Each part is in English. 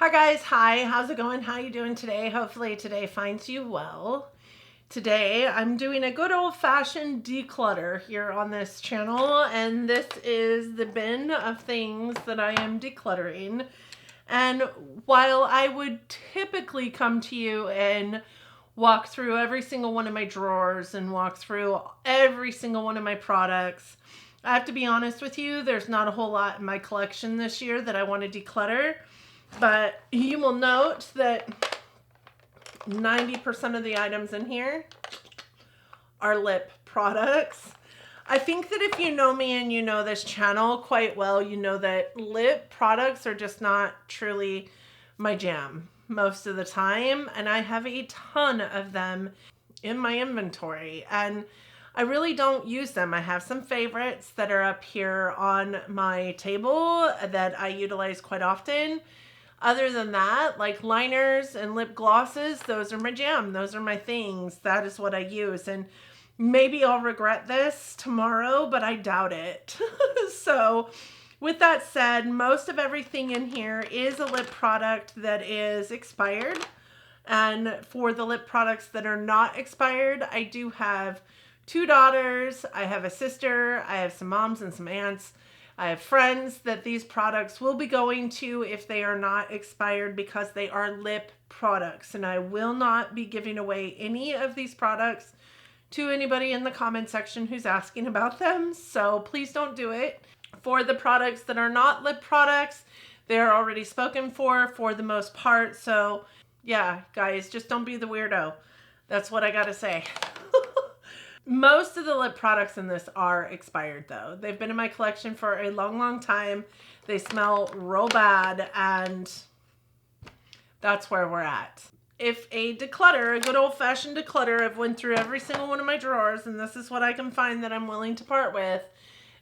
Hi guys, hi, how's it going? How you doing today? Hopefully today finds you well. Today I'm doing a good old-fashioned declutter here on this channel, and this is the bin of things that I am decluttering. And while I would typically come to you and walk through every single one of my drawers and walk through every single one of my products, I have to be honest with you, there's not a whole lot in my collection this year that I want to declutter. But you will note that 90% of the items in here are lip products. I think that if you know me and you know this channel quite well, you know that lip products are just not truly my jam most of the time. And I have a ton of them in my inventory, and I really don't use them. I have some favorites that are up here on my table that I utilize quite often. Other than that, like liners and lip glosses, those are my jam. Those are my things. That is what I use. And maybe I'll regret this tomorrow, but I doubt it. So with that said, most of everything in here is a lip product that is expired. And for the lip products that are not expired, I do have 2 daughters. I have a sister. I have some moms and some aunts. I have friends that these products will be going to if they are not expired, because they are lip products, and I will not be giving away any of these products to anybody in the comment section who's asking about them. So please don't do it. For the products that are not lip products, they're already spoken for the most part. So yeah, guys, just don't be the weirdo. That's what I gotta say. Most of the lip products in this are expired though. They've been in my collection for a long, long time. They smell real bad, and that's where we're at. If a declutter, a good old-fashioned declutter, I've went through every single one of my drawers, and this is what I can find that I'm willing to part with.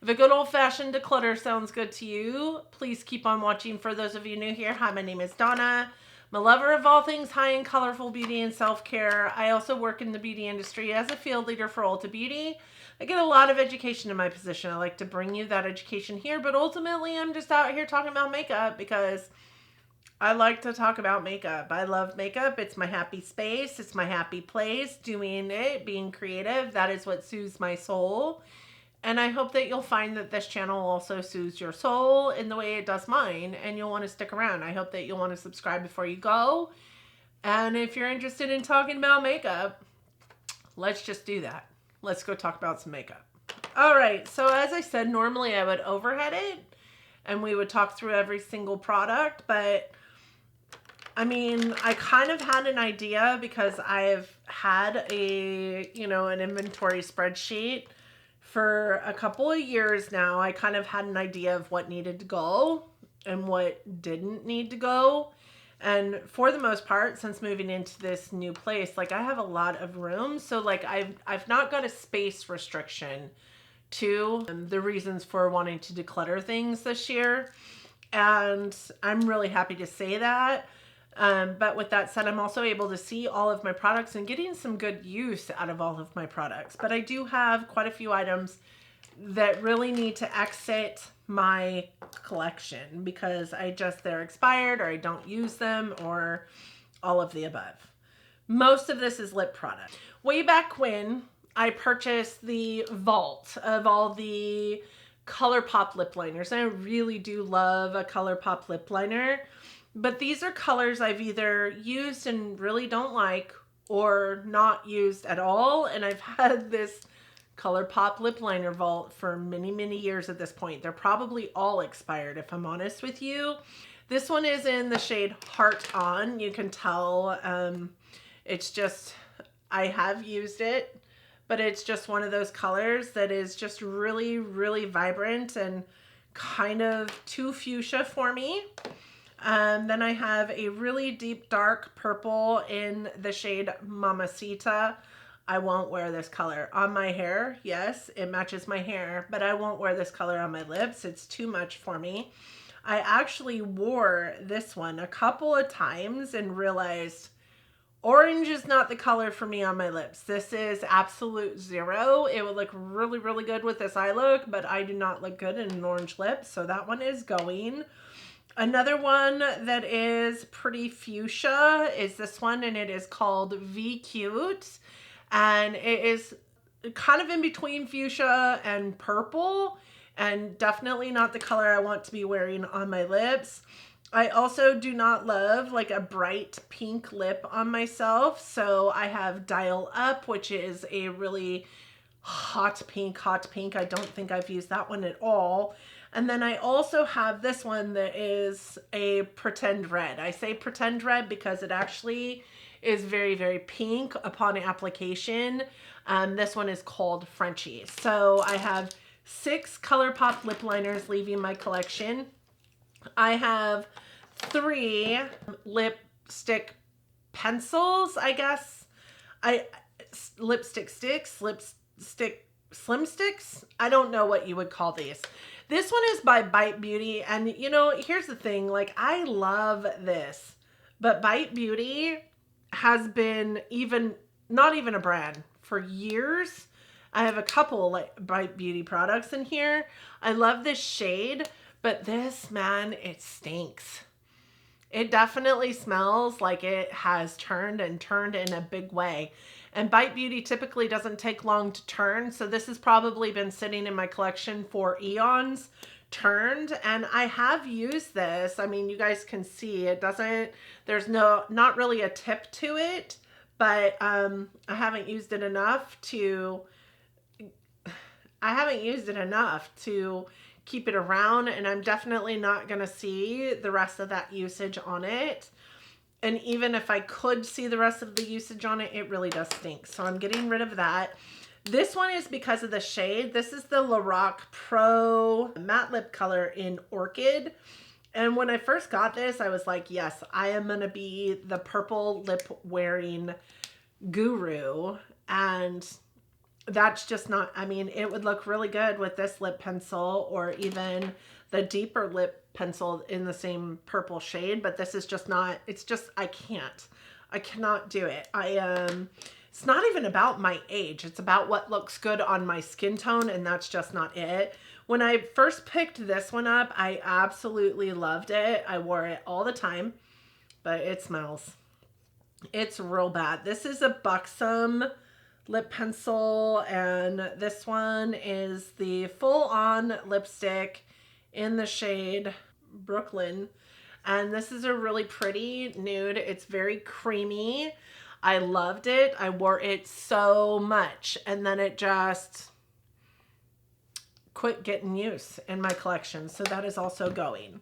If a good old-fashioned declutter sounds good to you, please keep on watching. For those of you new here, hi, my name is Donna. I'm a lover of all things high and colorful beauty and self-care. I also work in the beauty industry as a field leader for Ulta Beauty. I get a lot of education in my position. I like to bring you that education here, but ultimately I'm just out here talking about makeup because I like to talk about makeup. I love makeup. It's my happy space. It's my happy place. Doing it, being creative, that is what soothes my soul. And I hope that you'll find that this channel also soothes your soul in the way it does mine, and you'll want to stick around. I hope that you'll want to subscribe before you go. And if you're interested in talking about makeup, let's just do that. Let's go talk about some makeup. All right, so as I said, normally I would overhead it and we would talk through every single product, but I mean, I kind of had an idea because I've had an inventory spreadsheet for a couple of years now. I kind of had an idea of what needed to go and what didn't need to go. And for the most part, since moving into this new place, like I have a lot of room. So like I've not got a space restriction to the reasons for wanting to declutter things this year. And I'm really happy to say that. But with that said, I'm also able to see all of my products and getting some good use out of all of my products. But I do have quite a few items that really need to exit my collection because they're expired, or I don't use them, or all of the above. Most of this is lip product. Way back when I purchased the vault of all the ColourPop lip liners, and I really do love a ColourPop lip liner. But these are colors I've either used and really don't like, or not used at all. And I've had this ColourPop lip liner vault for many, many years at this point. They're probably all expired, if I'm honest with you. This one is in the shade Heart On. You can tell it's just, I have used it, but it's just one of those colors that is just really, really vibrant and kind of too fuchsia for me. Then I have a really deep dark purple in the shade Mamacita. I won't wear this color on my hair. Yes, it matches my hair, but I won't wear this color on my lips. It's too much for me. I actually wore this one a couple of times and realized orange is not the color for me on my lips. This is absolute zero. It would look really, really good with this eye look, but I do not look good in an orange lip, so that one is going. Another one that is pretty fuchsia is this one, and it is called V Cute. And it is kind of in between fuchsia and purple, and definitely not the color I want to be wearing on my lips. I also do not love like a bright pink lip on myself. So I have Dial Up, which is a really hot pink, hot pink. I don't think I've used that one at all. And then I also have this one that is a pretend red. I say pretend red because it actually is very, very pink upon application. This one is called Frenchie. So I have 6 ColourPop lip liners leaving my collection. I have 3 lipstick pencils, I guess. Lipstick sticks, lipstick slim sticks. I don't know what you would call these. This one is by Bite Beauty, and you know, here's the thing, like I love this, but Bite Beauty has been not even a brand for years. I have a couple like Bite Beauty products in here. I love this shade, but this, man, it stinks. It definitely smells like it has turned in a big way. And Bite Beauty typically doesn't take long to turn, so this has probably been sitting in my collection for eons, turned, and I have used this. I mean, you guys can see it doesn't, there's not really a tip to it, but I haven't used it enough to keep it around, and I'm definitely not going to see the rest of that usage on it. And even if I could see the rest of the usage on it, it really does stink. So I'm getting rid of that. This one is because of the shade. This is the Lorac Pro Matte Lip Color in Orchid. And when I first got this, I was like, yes, I am going to be the purple lip wearing guru. And that's just not, I mean, it would look really good with this lip pencil or even the deeper lip pencil in the same purple shade, but this is just not, it's just, I cannot do it. It's not even about my age. It's about what looks good on my skin tone, and that's just not it. When I first picked this one up, I absolutely loved it. I wore it all the time, but it smells. It's real bad. This is a Buxom lip pencil, and this one is the full-on lipstick in the shade Brooklyn, and this is a really pretty nude. It's very creamy. I loved it. I wore it so much, and then it just quit getting use in my collection, so that is also going.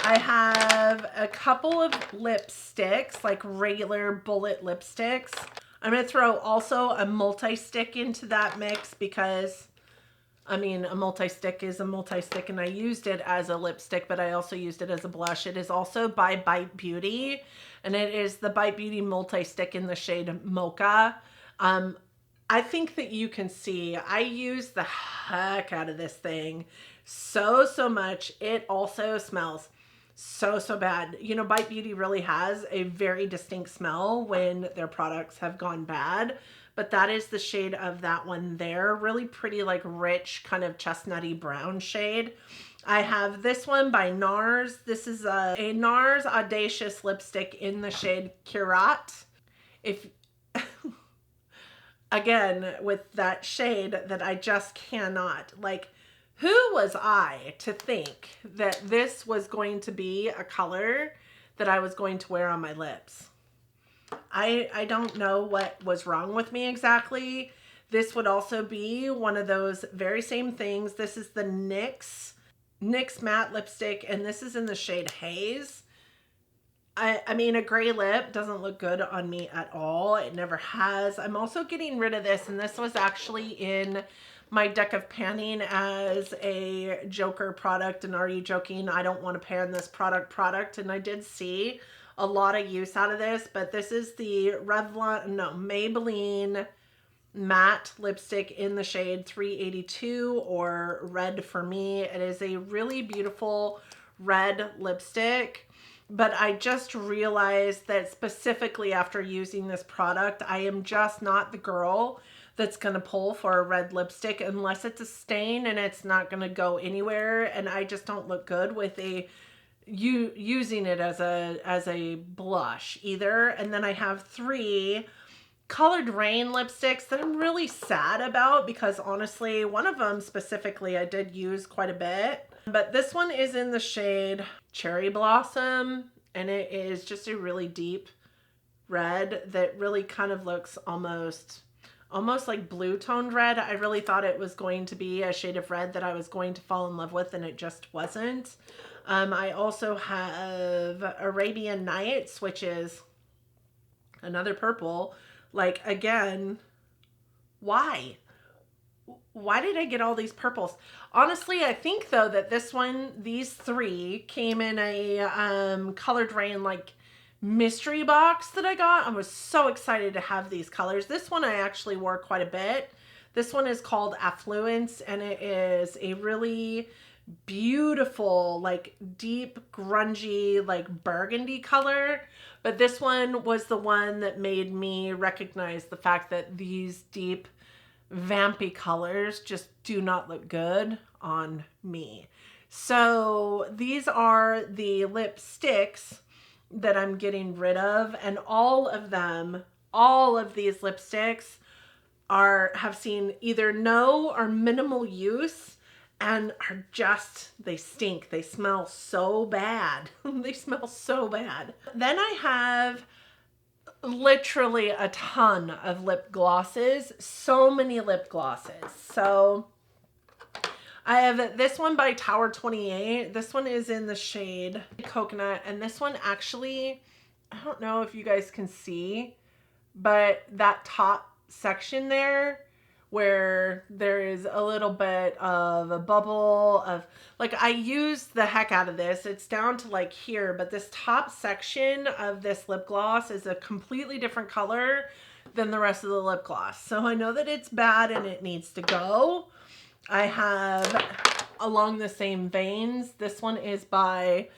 I have a couple of lipsticks, like regular bullet lipsticks. I'm going to throw also a multi-stick into that mix because, I mean, a multi-stick is a multi-stick, and I used it as a lipstick, but I also used it as a blush. It is also by Bite Beauty, and it is the Bite Beauty multi-stick in the shade Mocha. I think that you can see I use the heck out of this thing so much. It also smells so bad. You know, Bite Beauty really has a very distinct smell when their products have gone bad, but that is the shade of that one there. Really pretty, like rich, kind of chestnutty brown shade. I have this one by NARS. This is a NARS Audacious lipstick in the shade Curat. If again, with that shade that I just cannot, like, who was I to think that this was going to be a color that I was going to wear on my lips? I don't know what was wrong with me exactly. This would also be one of those very same things. This is the NYX matte lipstick, and this is in the shade Haze. I mean, a gray lip doesn't look good on me at all. It never has. I'm also getting rid of this, and this was actually in my deck of panning as a Joker product. And are you joking? I don't want to pan this product. And I did see a lot of use out of this, but this is the Maybelline matte lipstick in the shade 382, or red for me. It is a really beautiful red lipstick, but I just realized that specifically after using this product, I am just not the girl that's going to pull for a red lipstick unless it's a stain and it's not going to go anywhere. And I just don't look good with a using it as a blush either. And then I have 3 Colored Rain lipsticks that I'm really sad about, because honestly, one of them specifically I did use quite a bit. But this one is in the shade Cherry Blossom, and it is just a really deep red that really kind of looks almost like blue toned red. I really thought it was going to be a shade of red that I was going to fall in love with, and it just wasn't. I also have Arabian Nights, which is another purple. Like, again, why? Why did I get all these purples? Honestly, I think though that these 3 came in a Colored Rain like mystery box that I got. I was so excited to have these colors. This one I actually wore quite a bit. This one is called Affluence, and it is a really beautiful, like deep, grungy, like burgundy color. But this one was the one that made me recognize the fact that these deep, vampy colors just do not look good on me. So these are the lipsticks that I'm getting rid of, and all of these lipsticks have seen either no or minimal use, and are just, they stink. They smell so bad. They smell so bad. Then I have literally a ton of lip glosses. So many lip glosses. So I have this one by Tower 28. This one is in the shade Coconut. And this one actually, I don't know if you guys can see, but that top section there, where there is a little bit of a bubble of, like, I used the heck out of this. It's down to like here, but this top section of this lip gloss is a completely different color than the rest of the lip gloss. So I know that it's bad and it needs to go. I have, along the same veins, this one is by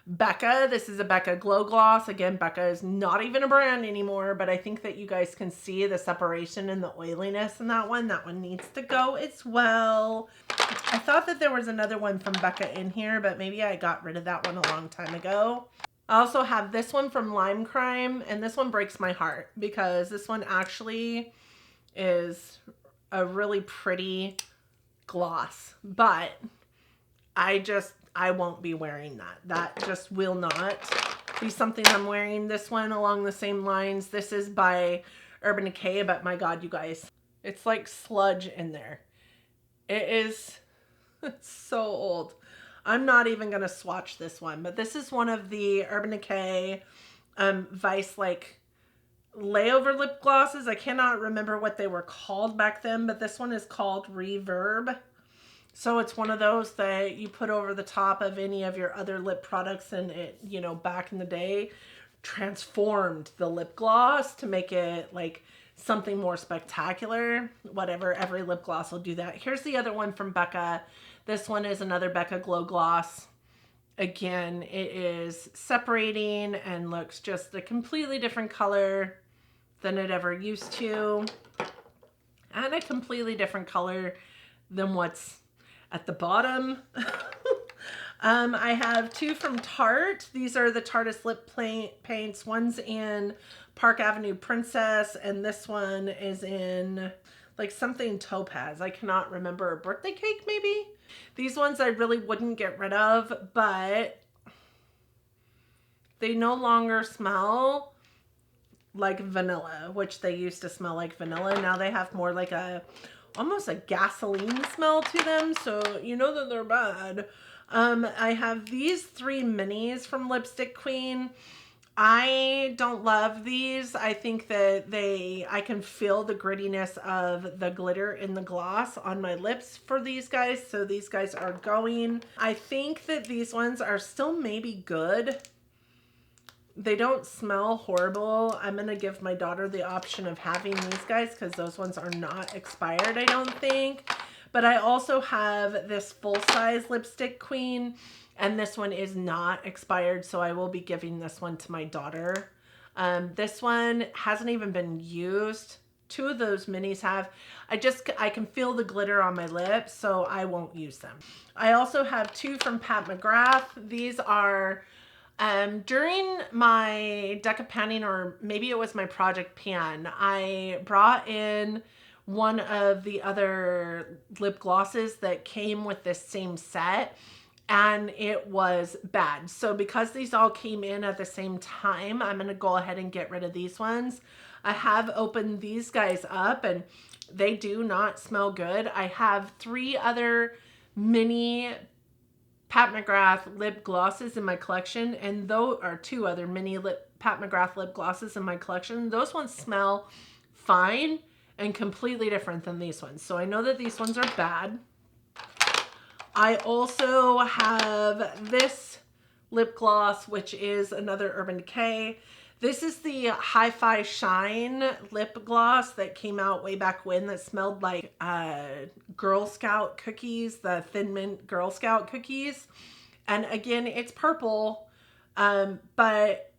Becca. This is a Becca Glow Gloss. Again, Becca is not even a brand anymore, but I think that you guys can see the separation and the oiliness in that one. That one needs to go as well. I thought that there was another one from Becca in here, but maybe I got rid of that one a long time ago. I also have this one from Lime Crime, and this one breaks my heart because this one actually is a really pretty gloss, but I won't be wearing that. That just will not be something I'm wearing. This one along the same lines. This is by Urban Decay, but my God, you guys, it's like sludge in there. It's so old. I'm not even going to swatch this one, but this is one of the Urban Decay Vice like layover lip glosses. I cannot remember what they were called back then, but this one is called Reverb. So it's one of those that you put over the top of any of your other lip products, and it, you know, back in the day, transformed the lip gloss to make it like something more spectacular. Whatever, every lip gloss will do that. Here's the other one from Becca. This one is another Becca Glow Gloss. Again, it is separating and looks just a completely different color than it ever used to. And a completely different color than what's at the bottom. I have 2 from Tarte. These are the Tarteist lip paints. One's in Park Avenue Princess, and this one is in like something topaz. I cannot remember. A birthday cake, maybe? These ones I really wouldn't get rid of, but they no longer smell like vanilla, which they used to smell like vanilla. Now they have more like almost a gasoline smell to them, so you know that they're bad. I have these 3 minis from Lipstick Queen. I don't love these. I think that I can feel the grittiness of the glitter in the gloss on my lips for these guys, so these guys are going. I think that these ones are still maybe good. They don't smell horrible. I'm going to give my daughter the option of having these guys because those ones are not expired, I don't think. But I also have this full-size Lipstick Queen, and this one is not expired, so I will be giving this one to my daughter. This one hasn't even been used two of those minis have. I can feel the glitter on my lips, so I won't use them. I also have two from Pat McGrath. These are during my Deca panning, or maybe it was my project pan, I brought in one of the other lip glosses that came with this same set, and it was bad. So because these all came in at the same time, I'm going to go ahead and get rid of these ones. I have opened these guys up and they do not smell good. I have three other mini Pat McGrath lip glosses in my collection, and those are two other mini Pat McGrath lip glosses in my collection. Those ones smell fine and completely different than these ones. So I know that these ones are bad. I also have this lip gloss, which is another Urban Decay. This is the Hi-Fi Shine lip gloss that came out way back when, that smelled like Girl Scout cookies, the Thin Mint Girl Scout cookies. And again, it's purple, and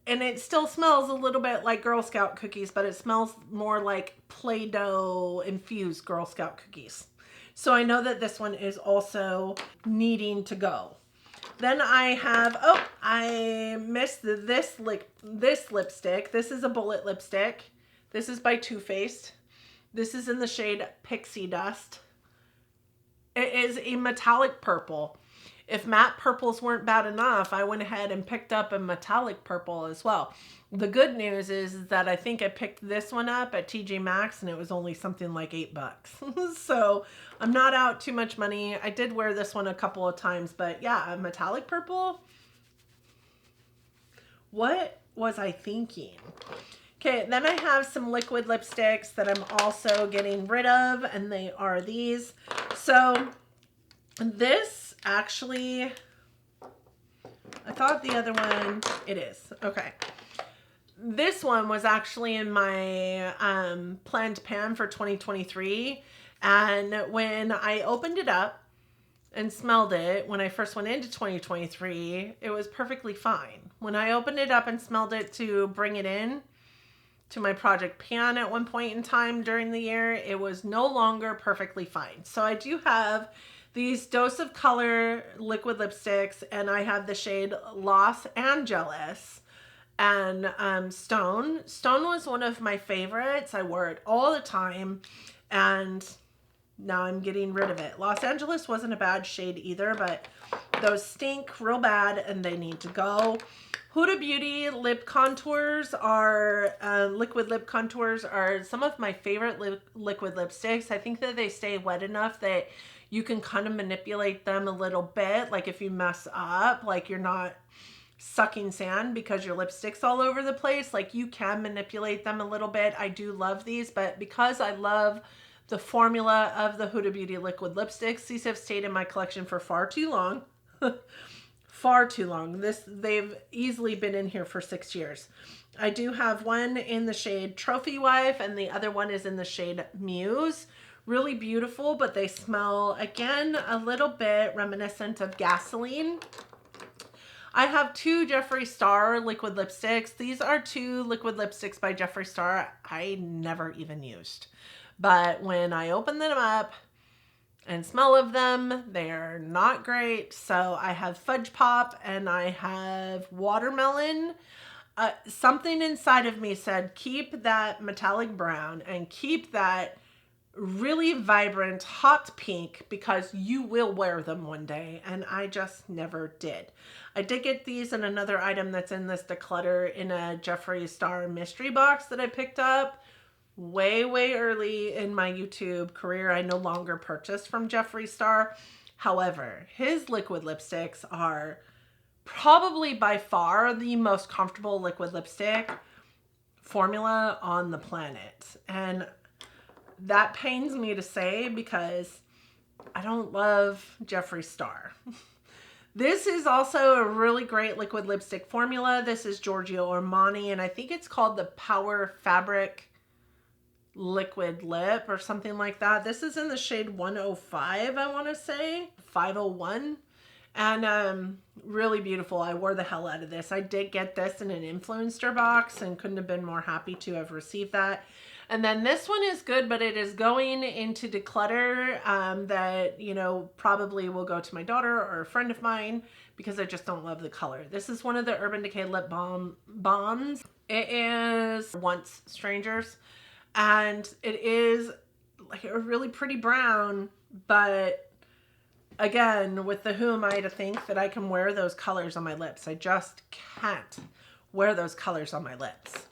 it still smells a little bit like Girl Scout cookies, but it smells more like Play-Doh infused Girl Scout cookies. So I know that this one is also needing to go. Then I have, oh, I missed this lipstick. This is a bullet lipstick. This is by Too Faced. This is in the shade Pixie Dust. It is a metallic purple. If matte purples weren't bad enough, I went ahead and picked up a metallic purple as well. The good news is that I think I picked this one up at TJ Maxx and it was only something like $8. So I'm not out too much money. I did wear this one a couple of times, but yeah, a metallic purple. What was I thinking? Okay, then I have some liquid lipsticks that I'm also getting rid of, and they are these. So this actually, I thought the other one, it is. Okay. This one was actually in my planned pan for 2023. And when I opened it up and smelled it, when I first went into 2023, it was perfectly fine. When I opened it up and smelled it to bring it in to my project pan at one point in time during the year, it was no longer perfectly fine. So I do have these Dose of Color liquid lipsticks, and I have the shade Los Angeles and Stone. Stone was one of my favorites. I wore it all the time, and now I'm getting rid of it. Los Angeles wasn't a bad shade either, but those stink real bad and they need to go. Huda Beauty lip contours are, liquid lip contours are some of my favorite liquid lipsticks. I think that they stay wet enough that you can kind of manipulate them a little bit. Like if you mess up, like you're not sucking sand because your lipstick's all over the place, like you can manipulate them a little bit. I do love these, but because I love the formula of the Huda Beauty liquid lipsticks, these have stayed in my collection for far too long. Far too long. They've easily been in here for 6 years. I do have one in the shade Trophy Wife, and the other one is in the shade Muse. Really beautiful, but they smell, again, a little bit reminiscent of gasoline. I have two Jeffree Star liquid lipsticks. These are two liquid lipsticks by Jeffree Star I never even used. But when I open them up and smell of them, they're not great. So I have Fudge Pop and I have Watermelon. Something inside of me said, keep that metallic brown and keep that really vibrant hot pink because you will wear them one day, and I just never did. I did get these in another item that's in this Declutter in a Jeffree Star mystery box that I picked up way early in my YouTube career. I no longer purchase from Jeffree Star. However, his liquid lipsticks are probably by far the most comfortable liquid lipstick formula on the planet, and that pains me to say because I don't love Jeffree Star. This is also a really great liquid lipstick formula. This is Giorgio Armani, and I think it's called the Power Fabric Liquid Lip or something like that. This is in the shade 105, I want to say, 501. And really beautiful. I wore the hell out of this. I did get this in an influencer box and couldn't have been more happy to have received that. And then this one is good, but it is going into Declutter that, you know, probably will go to my daughter or a friend of mine because I just don't love the color. This is one of the Urban Decay lip balms. It is Once Strangers, and it is like a really pretty brown, but again, with the who am I to think that I can wear those colors on my lips. I just can't wear those colors on my lips.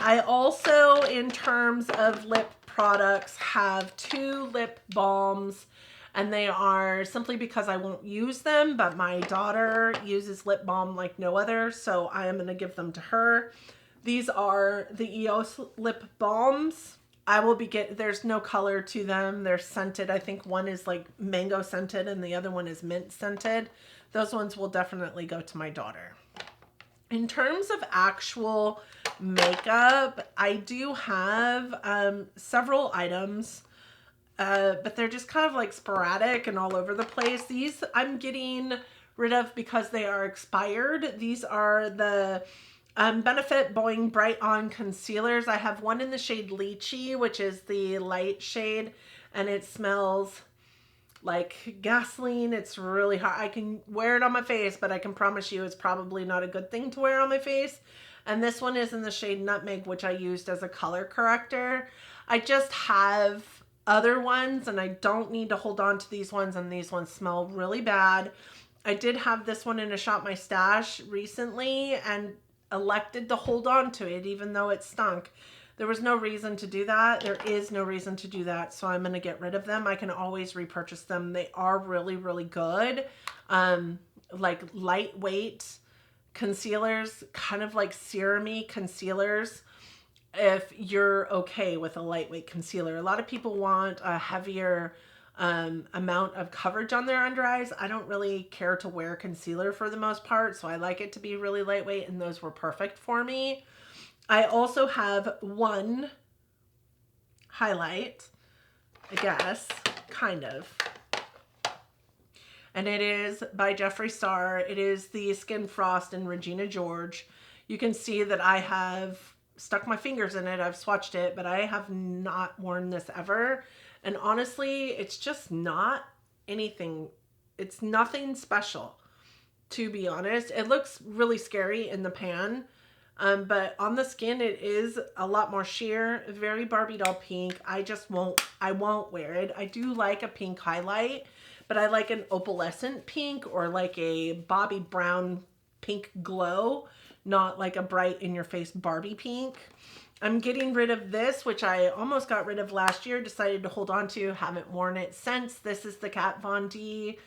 I also, in terms of lip products, have 2 lip balms, and they are simply because I won't use them, but my daughter uses lip balm like no other, so I am going to give them to her. These are the EOS lip balms. I will be there's no color to them. They're scented. I think one is like mango scented and the other one is mint scented. Those ones will definitely go to my daughter. In terms of actual makeup, I do have several items, but they're just kind of like sporadic and all over the place. These I'm getting rid of because they are expired. These are the Benefit Boing Bright On concealers. I have one in the shade Lychee, which is the light shade, and it smells like gasoline. It's really hot. I can wear it on my face, but I can promise you it's probably not a good thing to wear on my face. And this one is in the shade Nutmeg, which I used as a color corrector. I just have other ones and I don't need to hold on to these ones, and these ones smell really bad. I did have this one in a Shop My Stash recently and elected to hold on to it even though it stunk. There was no reason to do that. There is no reason to do that. So I'm going to get rid of them. I can always repurchase them. They are really, really good. Like lightweight concealers, kind of like serum-y concealers. If you're okay with a lightweight concealer, a lot of people want a heavier amount of coverage on their under eyes. I don't really care to wear concealer for the most part, so I like it to be really lightweight, and those were perfect for me. I also have one highlight, I guess, kind of. And it is by Jeffree Star. It is the Skin Frost in Regina George. You can see that I have stuck my fingers in it. I've swatched it, but I have not worn this ever. And honestly, it's just not anything. It's nothing special, to be honest. It looks really scary in the pan. But on the skin, it is a lot more sheer, very Barbie doll pink. I won't wear it. I do like a pink highlight, but I like an opalescent pink or like a Bobbi Brown pink glow, not like a bright in your face Barbie pink. I'm getting rid of this, which I almost got rid of last year, decided to hold on to, haven't worn it since. This is the Kat Von D.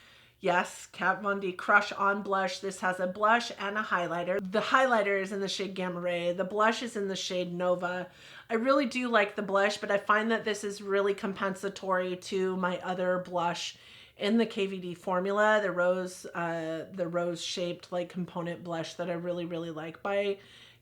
Yes, Kat Von D Crush On Blush. This has a blush and a highlighter. The highlighter is in the shade Gamma Ray. The blush is in the shade Nova. I really do like the blush, but I find that this is really compensatory to my other blush in the KVD formula, the rose shaped like component blush that I really, really like by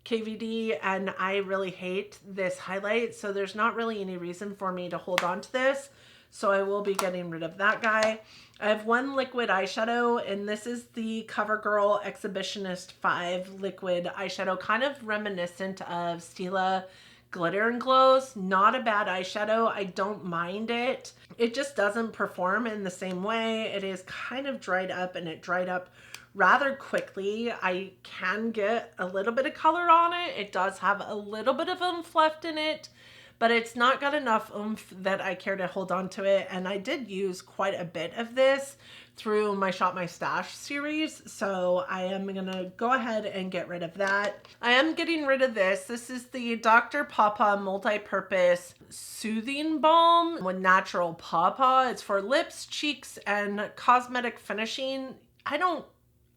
KVD, and I really hate this highlight, so there's not really any reason for me to hold on to this. So I will be getting rid of that guy. I have one liquid eyeshadow, and this is the CoverGirl Exhibitionist 5 liquid eyeshadow, kind of reminiscent of Stila Glitter and Glows. Not a bad eyeshadow. I don't mind it. It just doesn't perform in the same way. It is kind of dried up, and it dried up rather quickly. I can get a little bit of color on it. It does have a little bit of oomph left in it, but it's not got enough oomph that I care to hold on to it. And I did use quite a bit of this through my Shop My Stash series, so I am gonna go ahead and get rid of that. I am getting rid of this. This is the Dr. Pawpaw Multi-Purpose Soothing Balm with Natural Pawpaw. It's for lips, cheeks, and cosmetic finishing. I don't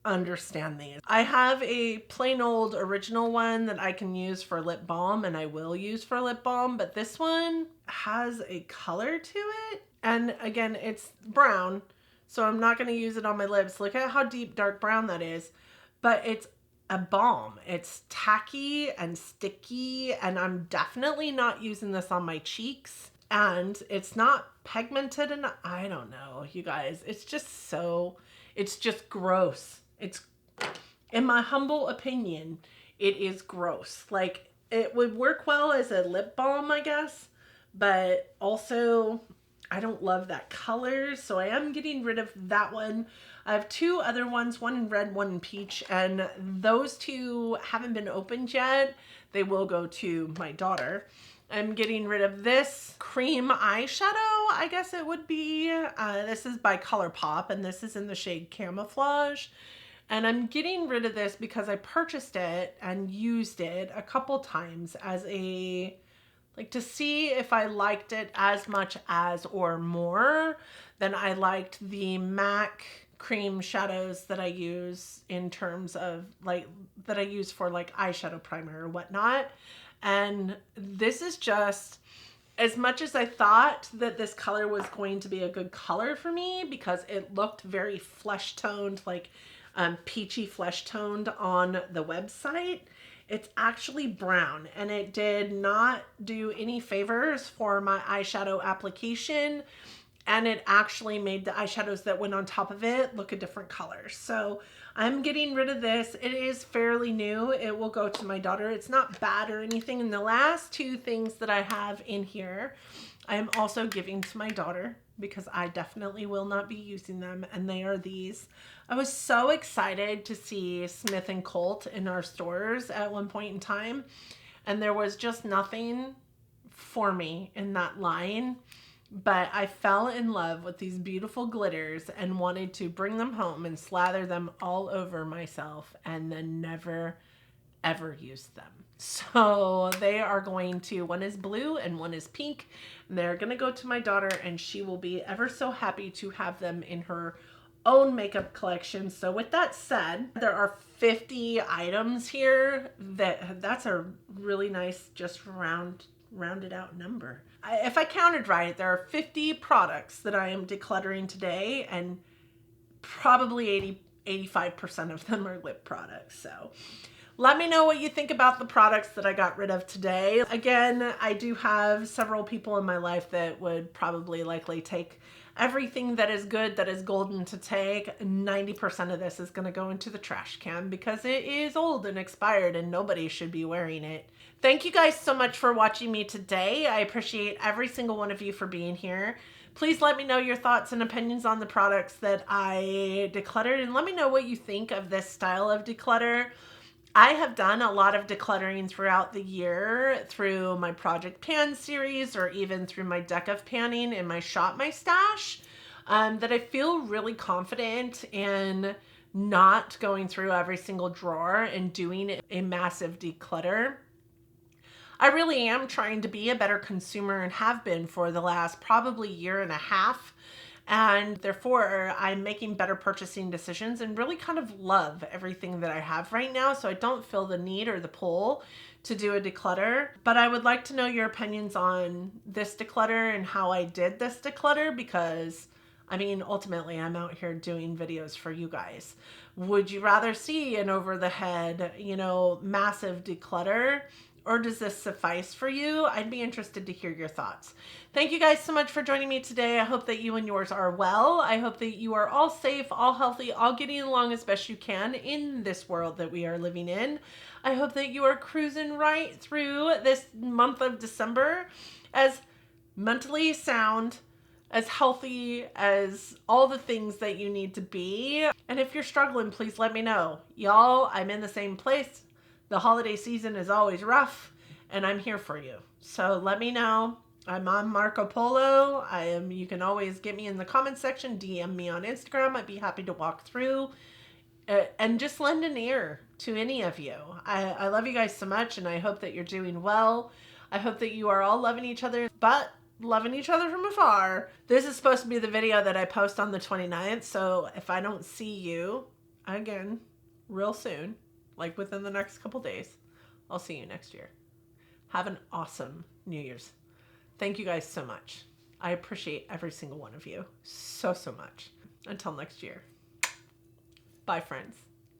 understand these. I have a plain old original one that I can use for lip balm, and I will use for lip balm, but this one has a color to it. And again, it's brown, so I'm not going to use it on my lips. Look at how deep dark brown that is. But it's a balm. It's tacky and sticky, and I'm definitely not using this on my cheeks. And it's not pigmented, and I don't know, you guys. It's just so... It's just gross. It's, in my humble opinion, it is gross. Like, it would work well as a lip balm, I guess, but also I don't love that color, so I am getting rid of that one. I have two other ones, one in red, one in peach, and those two haven't been opened yet. They will go to my daughter. I'm getting rid of this cream eyeshadow, I guess it would be. This is by ColourPop, and this is in the shade Camouflage. And I'm getting rid of this because I purchased it and used it a couple times as a, like, to see if I liked it as much as or more than I liked the MAC cream shadows that I use in terms of, like, that I use for like eyeshadow primer or whatnot. And this is just, as much as I thought that this color was going to be a good color for me because it looked very flesh toned, like peachy flesh toned on the website, it's actually brown, and it did not do any favors for my eyeshadow application, and it actually made the eyeshadows that went on top of it look a different color. So I'm getting rid of this. It is fairly new. It will go to my daughter. It's not bad or anything. And the last two things that I have in here, I am also giving to my daughter because I definitely will not be using them. And they are these. I was so excited to see Smith & Colt in our stores at one point in time, and there was just nothing for me in that line. But I fell in love with these beautiful glitters and wanted to bring them home and slather them all over myself and then never, ever use them. So they are going to, one is blue and one is pink. They're going to go to my daughter, and she will be ever so happy to have them in her own makeup collection. So with that said, there are 50 items here. That's a really nice, just rounded out number. If I counted right, there are 50 products that I am decluttering today, and probably 85% of them are lip products. So let me know what you think about the products that I got rid of today. Again, I do have several people in my life that would probably likely take everything that is good, that is golden to take. 90% of this is going to go into the trash can because it is old and expired and nobody should be wearing it. Thank you guys so much for watching me today. I appreciate every single one of you for being here. Please let me know your thoughts and opinions on the products that I decluttered, and let me know what you think of this style of declutter. I have done a lot of decluttering throughout the year through my Project Pan series, or even through my deck of panning in my Shop My Stash, that I feel really confident in not going through every single drawer and doing a massive declutter. I really am trying to be a better consumer and have been for the last probably year and a half. And therefore, I'm making better purchasing decisions and really kind of love everything that I have right now. So I don't feel the need or the pull to do a declutter. But I would like to know your opinions on this declutter and how I did this declutter, because I mean, ultimately, I'm out here doing videos for you guys. Would you rather see an over the head, massive declutter? Or does this suffice for you? I'd be interested to hear your thoughts. Thank you guys so much for joining me today. I hope that you and yours are well. I hope that you are all safe, all healthy, all getting along as best you can in this world that we are living in. I hope that you are cruising right through this month of December as mentally sound, as healthy as all the things that you need to be. And if you're struggling, please let me know. Y'all, I'm in the same place. The holiday season is always rough, and I'm here for you. So let me know. I'm on Marco Polo. You can always get me in the comment section, DM me on Instagram. I'd be happy to walk through and just lend an ear to any of you. I love you guys so much, and I hope that you're doing well. I hope that you are all loving each other, but loving each other from afar. This is supposed to be the video that I post on the 29th, so if I don't see you again real soon, like within the next couple days, I'll see you next year. Have an awesome New Year's. Thank you guys so much. I appreciate every single one of you so much. Until next year. Bye, friends.